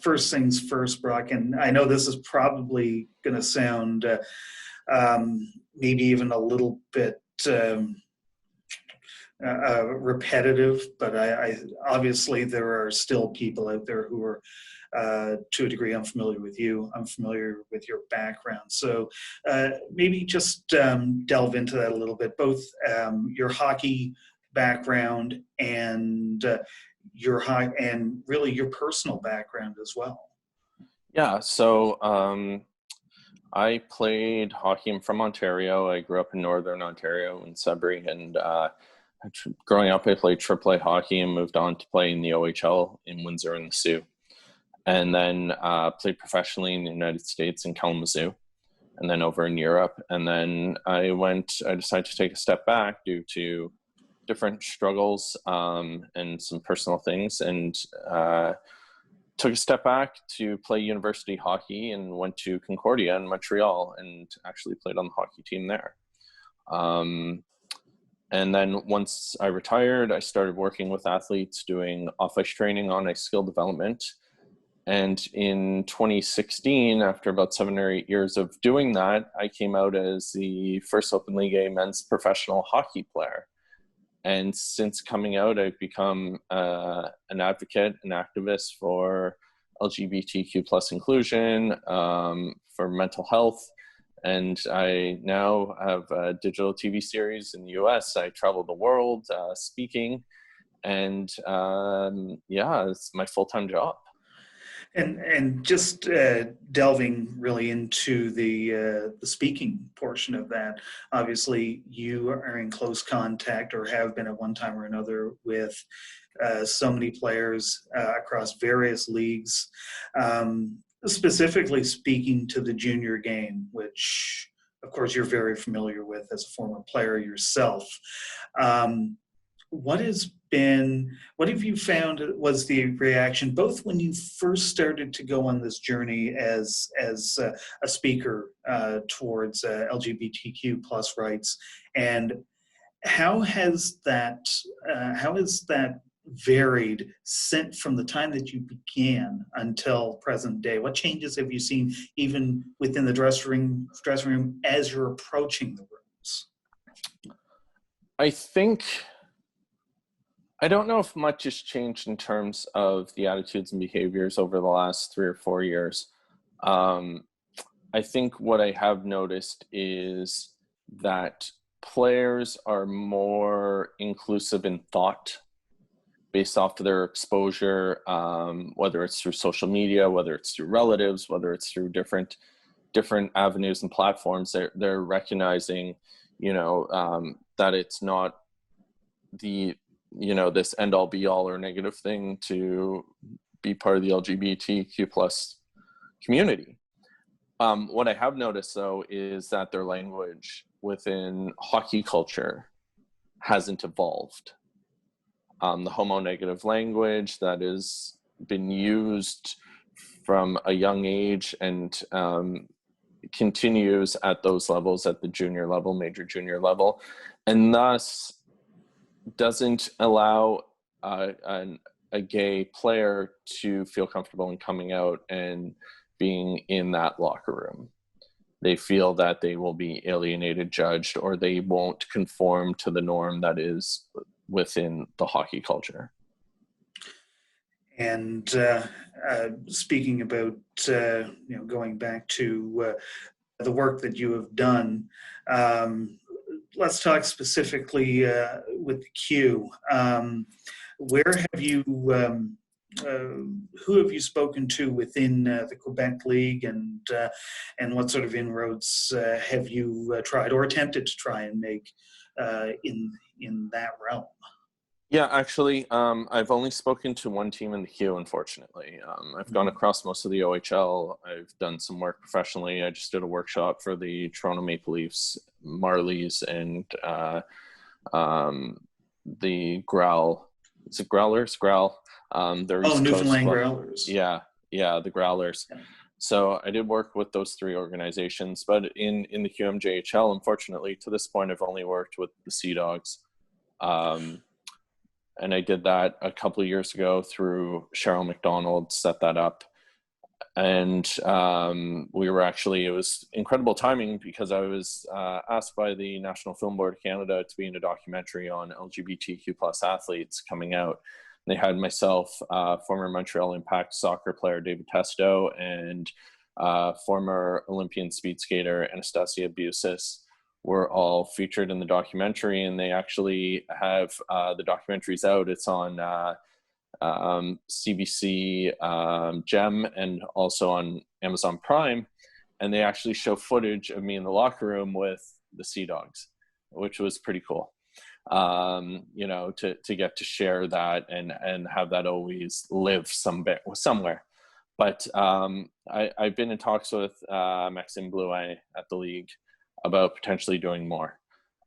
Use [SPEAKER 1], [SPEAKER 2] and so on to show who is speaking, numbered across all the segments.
[SPEAKER 1] First things first, Brock, and I know this is probably going to sound maybe even a little bit repetitive, but I obviously there are still people out there who are to a degree unfamiliar with you. I'm familiar with your background, so maybe just delve into that a little bit, both your hockey background and and really your personal background as well.
[SPEAKER 2] Yeah, so I played hockey. I'm from Ontario. I grew up in Northern Ontario in Sudbury, and growing up I played AAA hockey and moved on to play in the OHL in Windsor and the Sioux. And then played professionally in the United States in Kalamazoo, and then over in Europe. And then I decided to take a step back due to different struggles and some personal things, and took a step back to play university hockey and went to Concordia in Montreal and actually played on the hockey team there. And then once I retired, I started working with athletes doing off-ice training on ice skill development. And in 2016, after about 7 or 8 years of doing that, I came out as the first openly gay men's professional hockey player. And since coming out, I've become an advocate, an activist for LGBTQ plus inclusion, for mental health. And I now have a digital TV series in the US. I travel the world speaking. And it's my full-time job.
[SPEAKER 1] And just delving really into the speaking portion of that, obviously you are in close contact, or have been at one time or another, with so many players across various leagues, specifically speaking to the junior game, which of course you're very familiar with as a former player yourself. What have you found was the reaction, both when you first started to go on this journey as a speaker towards LGBTQ plus rights, and how has that varied from the time that you began until present day? What changes have you seen even within the dressing room as you're approaching the rooms?
[SPEAKER 2] I don't know if much has changed in terms of the attitudes and behaviors over the last 3 or 4 years. I think what I have noticed is that players are more inclusive in thought based off of their exposure, whether it's through social media, whether it's through relatives, whether it's through different avenues and platforms. They're recognizing, that it's not this end all be all or negative thing to be part of the LGBTQ plus community. What I have noticed though is that their language within hockey culture hasn't evolved. The homo negative language that has been used from a young age and continues at those levels, at the junior level, major junior level, and thus doesn't allow a gay player to feel comfortable in coming out and being in that locker room. They feel that they will be alienated, judged, or they won't conform to the norm that is within the hockey culture.
[SPEAKER 1] And speaking about, going back to the work that you have done, let's talk specifically with the Q. Where have you, who have you spoken to within the Quebec League, and what sort of inroads have you tried or attempted to try and make in that realm?
[SPEAKER 2] Yeah, actually, I've only spoken to one team in the Q, unfortunately. I've gone across most of the OHL. I've done some work professionally. I just did a workshop for the Toronto Maple Leafs, Marlies, and the Growl. Is it Growlers? Growl.
[SPEAKER 1] Newfoundland Growlers.
[SPEAKER 2] Yeah, the Growlers. Yeah. So I did work with those 3 organizations, but in the QMJHL, unfortunately, to this point, I've only worked with the Sea Dogs. And I did that a couple of years ago through Cheryl McDonald, set that up. And we were actually, it was incredible timing because I was asked by the National Film Board of Canada to be in a documentary on LGBTQ plus athletes coming out. They had myself, former Montreal Impact soccer player David Testo, and former Olympian speed skater Anastasia Busis were all featured in the documentary. And they actually have the documentaries out. It's on CBC Gem and also on Amazon Prime, and they actually show footage of me in the locker room with the Sea Dogs, which was pretty cool. You know, to get to share that and have that always live somewhere. But I've been in talks with Maxime Blouin at the league about potentially doing more.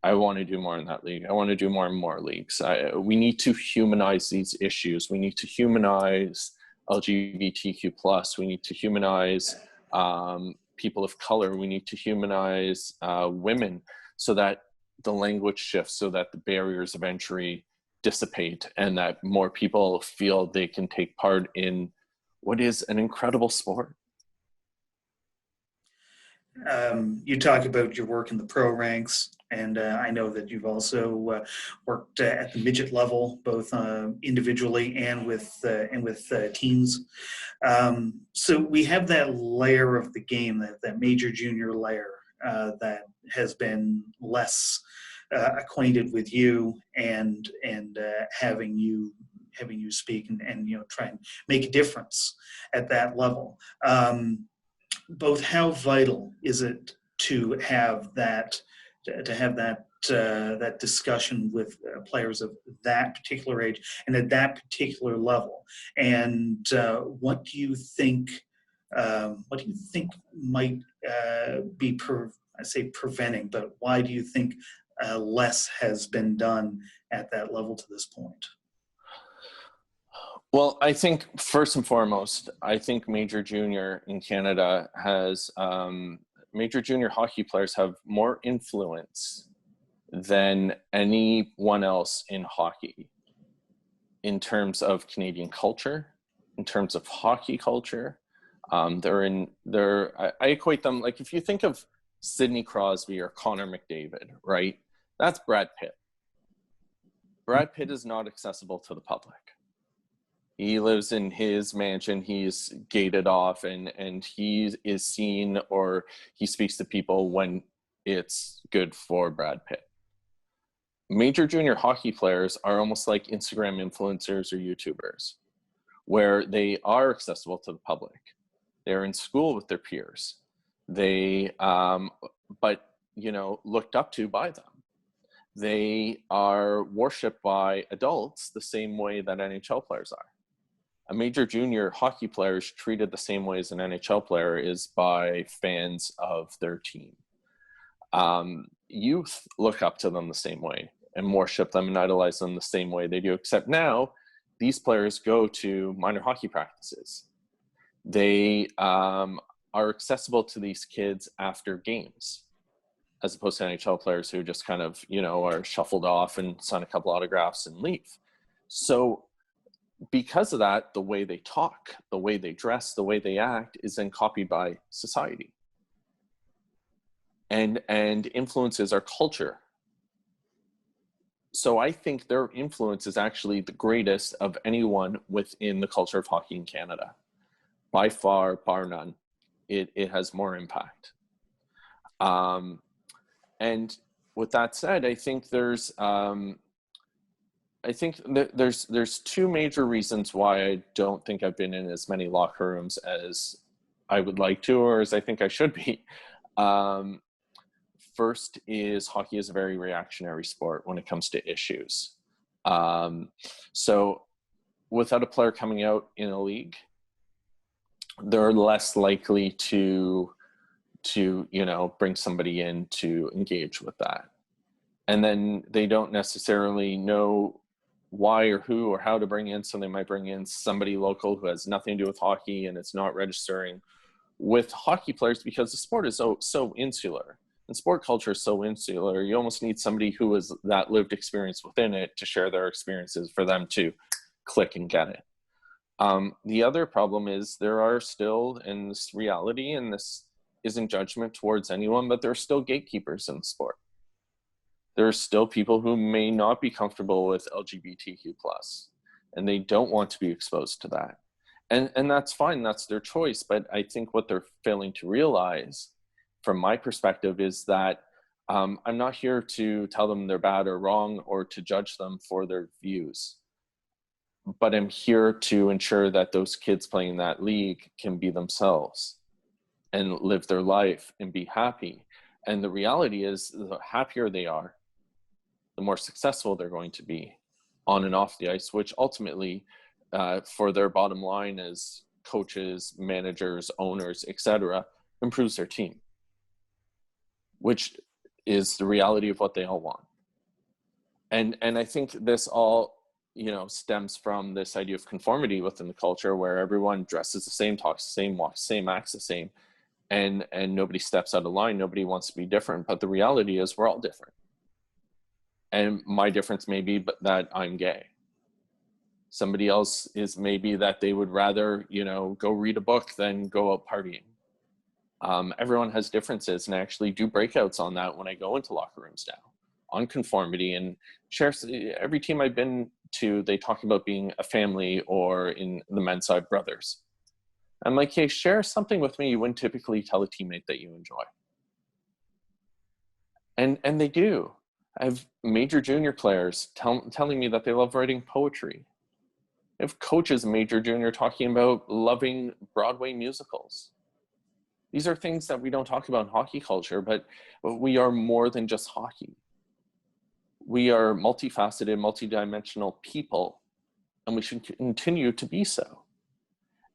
[SPEAKER 2] I want to do more in that league. I want to do more and more leagues. We need to humanize these issues. We need to humanize LGBTQ plus. We need to humanize people of color. We need to humanize women so that the language shifts, so that the barriers of entry dissipate, and that more people feel they can take part in what is an incredible sport.
[SPEAKER 1] You talk about your work in the pro ranks, and I know that you've also worked at the midget level, both individually and with teams. So we have that layer of the game, that major junior layer that has been less acquainted with you, and having you speak and you know, try and make a difference at that level. Both how vital is it to have that that discussion with players of that particular age and at that particular level, and what do you think might be I say preventing, but why do you think less has been done at that level to this point?
[SPEAKER 2] Well, I think first and foremost, I think major junior in Canada has, major junior hockey players have more influence than anyone else in hockey in terms of Canadian culture, in terms of hockey culture. I equate them, like if you think of Sidney Crosby or Connor McDavid, right? That's Brad Pitt. Brad Pitt is not accessible to the public. He lives in his mansion, he's gated off, and he is seen, or he speaks to people when it's good for Brad Pitt. Major junior hockey players are almost like Instagram influencers or YouTubers, where they are accessible to the public. They're in school with their peers. They, but, you know, looked up to by them. They are worshipped by adults the same way that NHL players are. A major junior hockey player is treated the same way as an NHL player is by fans of their team. Youth look up to them the same way and worship them and idolize them the same way they do, except now these players go to minor hockey practices. They are accessible to these kids after games, as opposed to NHL players who just kind of, you know, are shuffled off and sign a couple autographs and leave. So because of that, the way they talk, the way they dress, the way they act is then copied by society and influences our culture. So I think their influence is actually the greatest of anyone within the culture of hockey in Canada. By far, bar none, it has more impact. And with that said, I think there's two major reasons why I don't think I've been in as many locker rooms as I would like to, or as I think I should be. First is hockey is a very reactionary sport when it comes to issues. So without a player coming out in a league, they're less likely to you know, bring somebody in to engage with that. And then they don't necessarily know why or who or how to bring in, so they might bring in somebody local who has nothing to do with hockey, and it's not registering with hockey players because the sport is so insular, and sport culture is so insular. You almost need somebody who has that lived experience within it to share their experiences for them to click and get it. The other problem is there are still, in this reality, and this isn't judgment towards anyone, but there are still gatekeepers in the sport. There are still people who may not be comfortable with LGBTQ+, and they don't want to be exposed to that. And that's fine, that's their choice. But I think what they're failing to realize, from my perspective, is that I'm not here to tell them they're bad or wrong or to judge them for their views. But I'm here to ensure that those kids playing that league can be themselves and live their life and be happy. And the reality is, the happier they are, the more successful they're going to be on and off the ice, which ultimately, for their bottom line as coaches, managers, owners, etc., improves their team, which is the reality of what they all want. And I think this all, stems from this idea of conformity within the culture, where everyone dresses the same, talks the same, walks the same, acts the same, and nobody steps out of line. Nobody wants to be different. But the reality is, we're all different. And my difference may be that I'm gay. Somebody else is maybe that they would rather, go read a book than go out partying. Everyone has differences, and I actually do breakouts on that when I go into locker rooms now, on conformity, and share. Every team I've been to, they talk about being a family, or in the men's side, brothers. I'm like, hey, share something with me you wouldn't typically tell a teammate that you enjoy. And they do. I have major junior players telling me that they love writing poetry. I have coaches, major junior, talking about loving Broadway musicals. These are things that we don't talk about in hockey culture, but we are more than just hockey. We are multifaceted, multidimensional people, and we should continue to be so.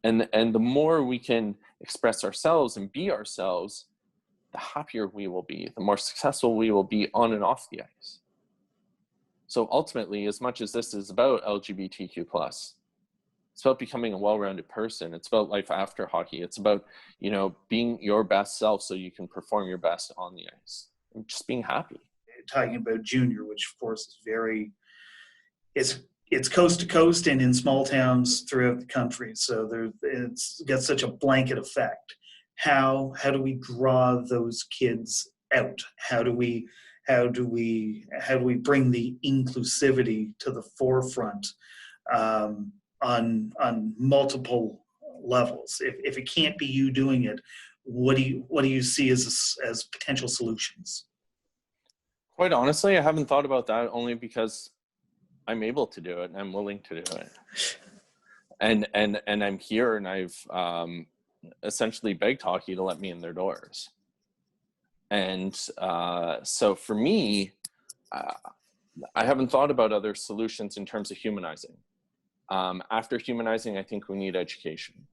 [SPEAKER 2] And the more we can express ourselves and be ourselves, the happier we will be, the more successful we will be on and off the ice. So ultimately, as much as this is about LGBTQ+, it's about becoming a well-rounded person. It's about life after hockey. It's about, being your best self so you can perform your best on the ice. And just being happy.
[SPEAKER 1] Talking about junior, which of course is it's coast to coast and in small towns throughout the country. So it's got such a blanket effect. How do we draw those kids out? How do we bring the inclusivity to the forefront on multiple levels? If it can't be you doing it, what do you see as potential solutions?
[SPEAKER 2] Quite honestly, I haven't thought about that, only because I'm able to do it and I'm willing to do it. And I'm here, and I've essentially begged hockey to let me in their doors. And so for me, I haven't thought about other solutions in terms of humanizing. After humanizing, I think we need education.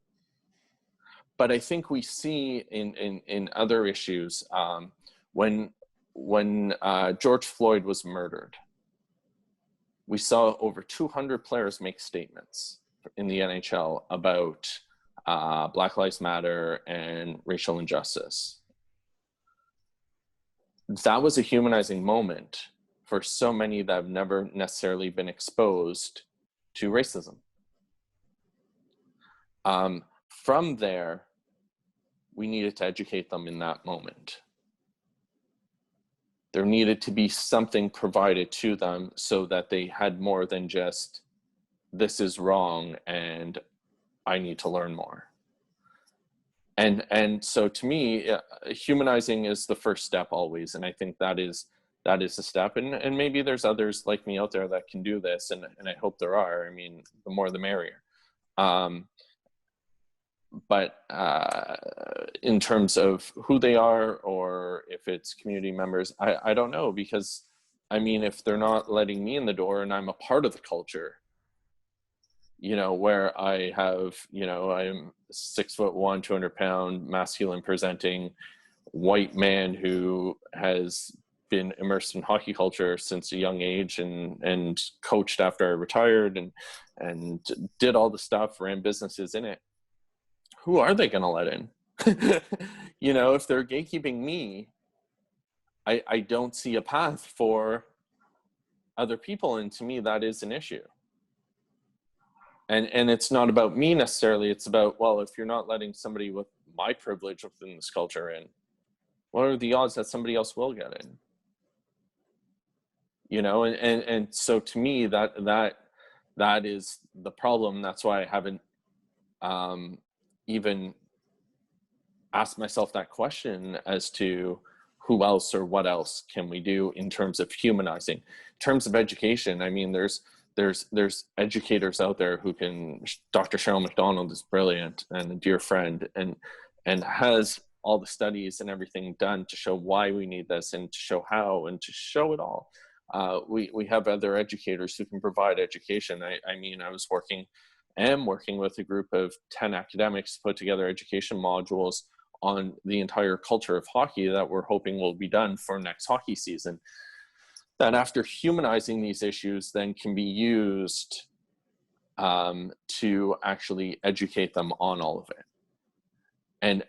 [SPEAKER 2] But I think we see in other issues, when George Floyd was murdered, we saw over 200 players make statements in the NHL about Black Lives Matter and racial injustice. That was a humanizing moment for so many that have never necessarily been exposed to racism. From there, we needed to educate them in that moment. There needed to be something provided to them so that they had more than just, this is wrong and I need to learn more. And so to me, humanizing is the first step always. And I think that is a step. And maybe there's others like me out there that can do this. And I hope there are. I mean, the more the merrier. But in terms of who they are, or if it's community members, I don't know, because I mean, if they're not letting me in the door and I'm a part of the culture, where I have, I'm 6'1", 200-pound, masculine presenting white man who has been immersed in hockey culture since a young age and coached after I retired and did all the stuff, ran businesses in it. Who are they going to let in? If they're gatekeeping me, I don't see a path for other people. And to me, that is an issue. And it's not about me necessarily. It's about, well, if you're not letting somebody with my privilege within this culture in, what are the odds that somebody else will get in? You know, and so to me, that is the problem. That's why I haven't even asked myself that question as to who else or what else can we do in terms of humanizing. In terms of education, I mean, there's educators out there who can. Dr. Cheryl McDonald is brilliant and a dear friend, and has all the studies and everything done to show why we need this and to show how and to show it all. We have other educators who can provide education. I mean, am working with a group of 10 academics to put together education modules on the entire culture of hockey that we're hoping will be done for next hockey season. That after humanizing these issues then can be used to actually educate them on all of it.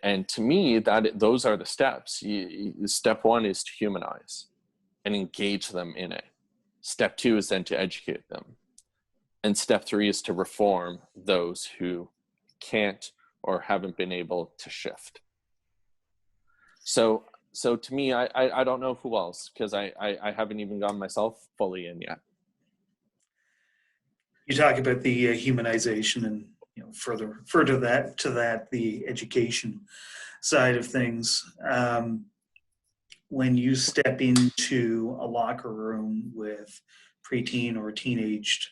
[SPEAKER 2] And to me, those are the steps. Step one is to humanize and engage them in it. Step two is then to educate them. And step three is to reform those who can't or haven't been able to shift. So to me, I don't know who else, because I haven't even gotten myself fully in yet.
[SPEAKER 1] You talk about the humanization and, you know, further to that, the education side of things. When you step into a locker room with preteen or teenaged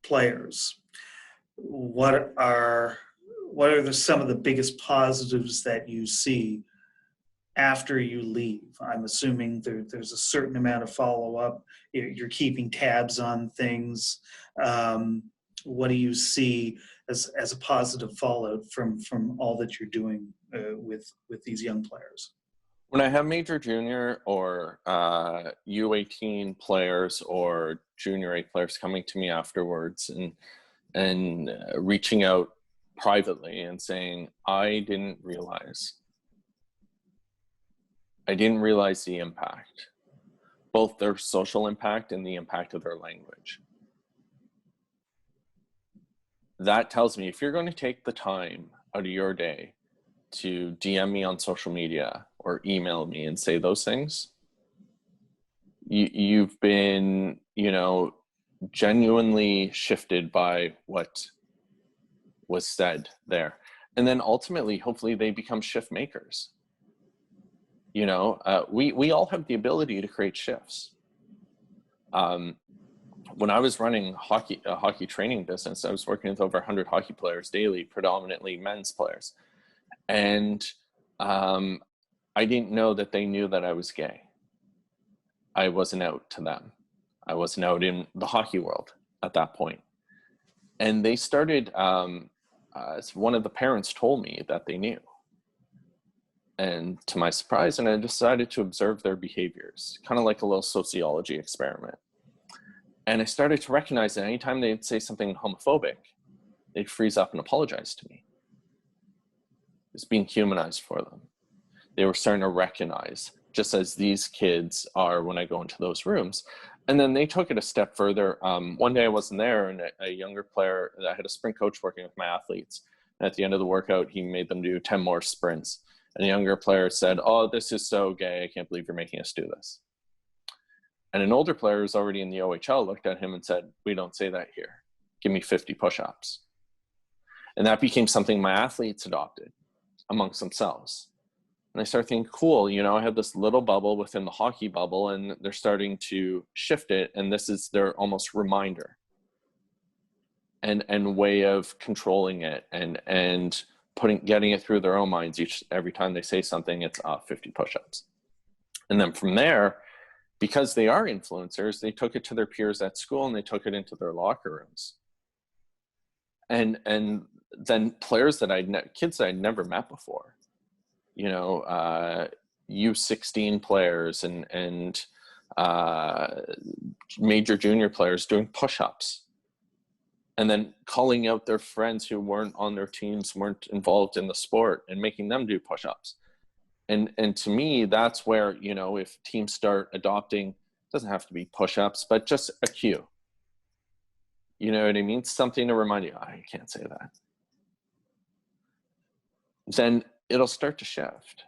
[SPEAKER 1] players, what are some of the biggest positives that you see after you leave? I'm assuming there's a certain amount of follow-up. You're keeping tabs on things. What do you see as a positive fallout from all that you're doing with these young players?
[SPEAKER 2] When I have major junior or U18 players or junior A players coming to me afterwards and reaching out privately and saying, I didn't realize the impact, both their social impact and the impact of their language. That tells me, if you're going to take the time out of your day to DM me on social media or email me and say those things, you've been, you know, genuinely shifted by what was said there. And then ultimately, hopefully they become shift makers. You know, we all have the ability to create shifts. When I was running a hockey training business, I was working with over 100 hockey players daily, predominantly men's players. And I didn't know that they knew that I was gay. I wasn't out to them. I wasn't out in the hockey world at that point. And they started, one of the parents told me that they knew. And to my surprise, and I decided to observe their behaviors, kind of like a little sociology experiment. And I started to recognize that anytime they'd say something homophobic, they'd freeze up and apologize to me. It's being humanized for them. They were starting to recognize, just as these kids are when I go into those rooms. And then they took it a step further. One day I wasn't there, and a younger player, I had a sprint coach working with my athletes. And at the end of the workout, he made them do 10 more sprints. And the younger player said, "Oh, this is so gay. I can't believe you're making us do this." And an older player who's already in the OHL looked at him and said, "We don't say that here. Give me 50 push-ups." And that became something my athletes adopted amongst themselves. And I started thinking, cool, you know, I have this little bubble within the hockey bubble, and they're starting to shift it. And this is their almost reminder and way of controlling it and getting it through their own minds. Every time they say something, it's 50 push-ups. And then from there, because they are influencers, they took it to their peers at school and they took it into their locker rooms. And then players kids that I'd never met before, you know, U16 players and major junior players doing push-ups, and then calling out their friends who weren't on their teams, weren't involved in the sport, and making them do push-ups. And to me, that's where, you know, if teams start adopting, it doesn't have to be push-ups, but just a cue. You know what I mean? Something to remind you, I can't say that. Then it'll start to shift.